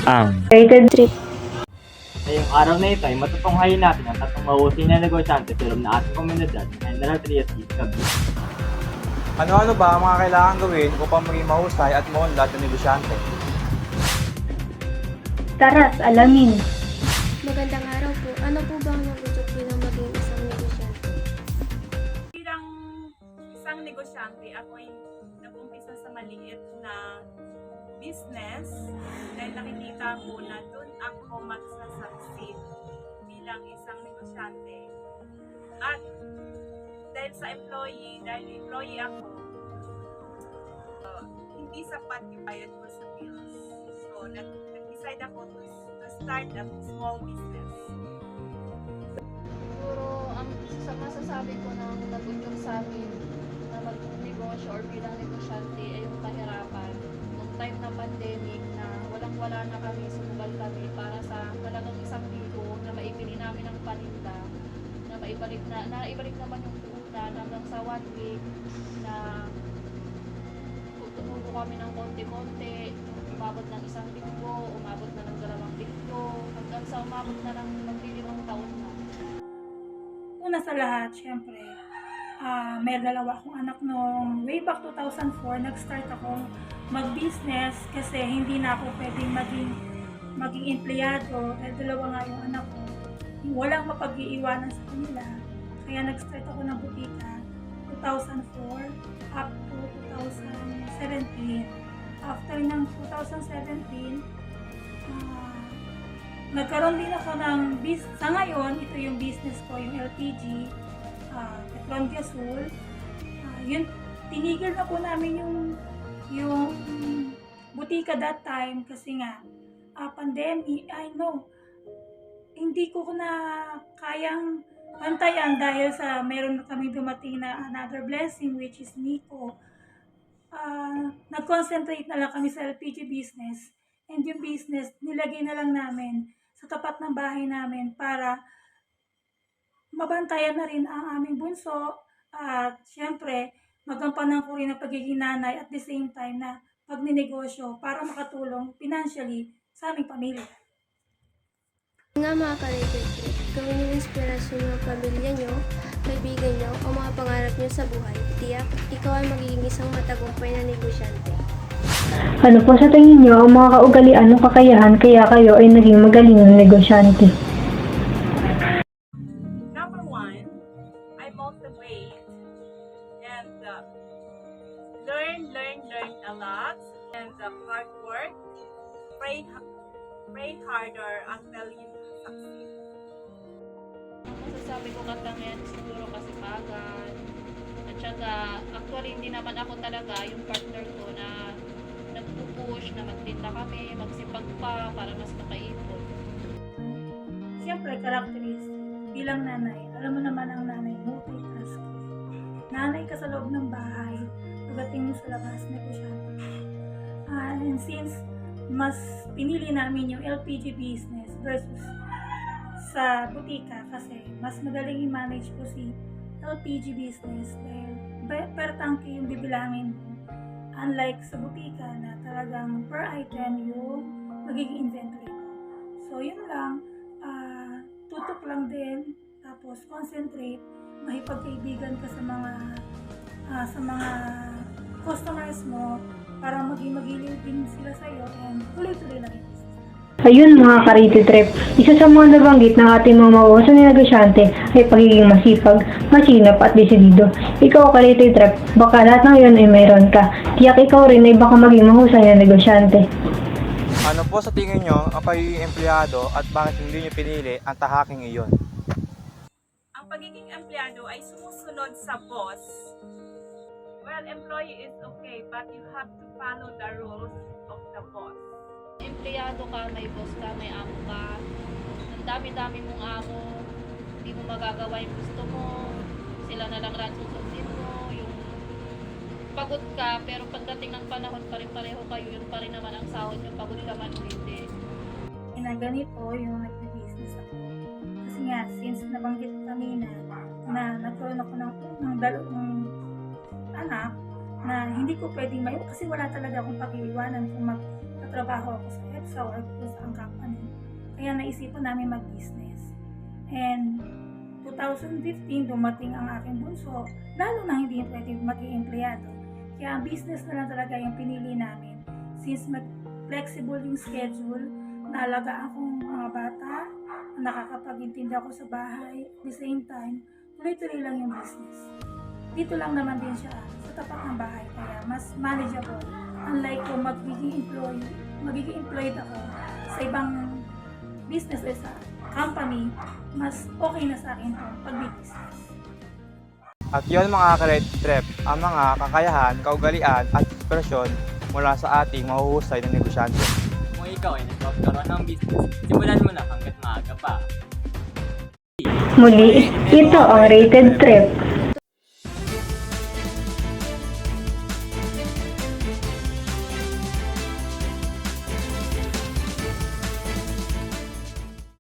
ang Rated trip. Ngayong araw na ito ay matutunghayin natin ang tatlong mahusay na negosyante sa loob na ating komunidad ng General Trias City, Cavite. Ano-ano ba ang mga kailangan gawin upang maging mahusay at maunlad na negosyante? Tara't alamin. Magandang araw po. Ano po ba ang nagutok bilang maging isang negosyante? Bilang isang negosyante, ako ay nag-umpisa sa maliit na business dahil nakikita ko na doon ako magsasucceed bilang isang negosyante. At dahil sa dahil employee ako, hindi sapat yung bayad ko sa bills. So, nag-decide ako to start a small business. Siguro ang masasabi ko na nagutok sa amin na magnegosyo or bilang negosyante ay yung kahirapan. Noong time na pandemic na walang-wala na kami, sumugal kami para sa talagang 1,000 na maibili namin ang paninda, na naibalik naman yung puhunan hanggang sa 1 week na tumubo kami ng konti-konti, umabot ng 1 linggo, umabot na ng 2 linggo, hanggang sa umabot na ng maglilimang taon na. Una sa lahat, syempre, may dalawa akong anak noong way back 2004, nag-start akong mag-business kasi hindi na ako pwedeng maging empleyado dahil dalawa nga yung anak ko. Walang mapag-iiwanan sa kanila. Kaya nag-start ako ng butika 2004 up to 2017. After ng 2017, nagkaroon din ako ng business. Sa ngayon, ito yung business ko, yung LPG, Petron Gasol. Yun, tinigil na po namin yung butika that time kasi nga, pandemic, I know, hindi ko na kayang pantayan dahil sa meron na kami dumating na another blessing which is Nico. Nag-concentrate na lang kami sa LPG business and yung business nilagay na lang namin sa tapat ng bahay namin para mabantayan na rin ang aming bunso at syempre magampanan ko rin ang pagiging nanay at the same time na pagninegosyo para makatulong financially sa aming pamilya. Nga mga ka-rated trip, gawin yung inspirasyon ng pamilya nyo, kaibigan nyo, o mga pangarap nyo sa buhay. Tiyak, ikaw ay magiging isang matagumpay na negosyante. Ano po sa tingin nyo ang mga kaugalian o kakayahan kaya kayo ay naging magaling na negosyante? Number one, I motivate and learn a lot and hard work, pray harder until you succeed. Ang masasabi ko katangian siguro kasi pagan. At saka, actually hindi naman ako talaga yung partner ko na nagpupush na magtinda kami, magsipag pa para mas makaipon. Siyempre, characteristic bilang nanay. Alam mo naman ang nanay, multitasking. Nanay ka sa loob ng bahay, pagdating mo sa labas, negosyante. And since mas pinili namin yung LPG business versus sa butika kasi mas madaling i-manage po si LPG business dahil per tanke yung bibilangin mo. Unlike sa butika na talagang per item yung magiging inventory mo. So yun lang, tutok lang din, tapos concentrate, mahipagkaibigan ka sa mga customers mo para maging magiliw din sila sa'yo and tuloy-tuloy lang ito. Ayun mga ka-rated trip, isa sa mga nabanggit ng ating mga mahusay na negosyante ay pagiging masipag, masinop at desidido. Ikaw ka-rated trip, baka lahat ng iyon ay mayroon ka. Tiyak ikaw rin ay baka maging mahusay na negosyante. Ano po sa tingin nyo ang pagiging empleyado at bakit hindi nyo pinili ang tahaking iyon? Ang pagiging empleyado ay sumusunod sa boss. Well, employee is okay, but you have to follow the rules of the boss. Empleyado ka, may boss ka, may amo ka. Ang dami-dami mong amo, hindi mo magagawa yung gusto mo. Sila na lang rin susundin mo. Yung pagod ka, pero pagdating ng panahon pa rin pareho kayo, yun pa rin naman ang sahod nyo, pagod ka man o hindi. Ganito yung nag-business ako. Kasi nga, since nabanggit kami na nagkaroon ako ng dalawang anak na hindi ko pwedeng kasi wala talaga akong pag-iiwanan kung nagtatrabaho ako sa work ko sa company. Kaya naisipan namin mag-business. And 2015, dumating ang aking bunso, lalo na hindi pwede maging empleyado. Kaya ang business na lang talaga yung pinili namin. Since flexible yung schedule, naalagaan akong mga bata, nakakapag-intindi ako sa bahay, at the same time, tuloy-tuloy lang yung business. Dito lang naman din siya sa tapat ng bahay, kaya mas manageable. Unlike kung magiging employed ako sa ibang business o sa company, mas okay na sa akin itong pag-business. At yun mga ka-Red Trip, ang mga kakayahan, kaugalian at inspirasyon mula sa ating mahuhusay na negosyante. Kung ikaw ay nagkakaroon ng business, simulan mo na hanggat maaga pa. Muli, ito ang Rated Trip.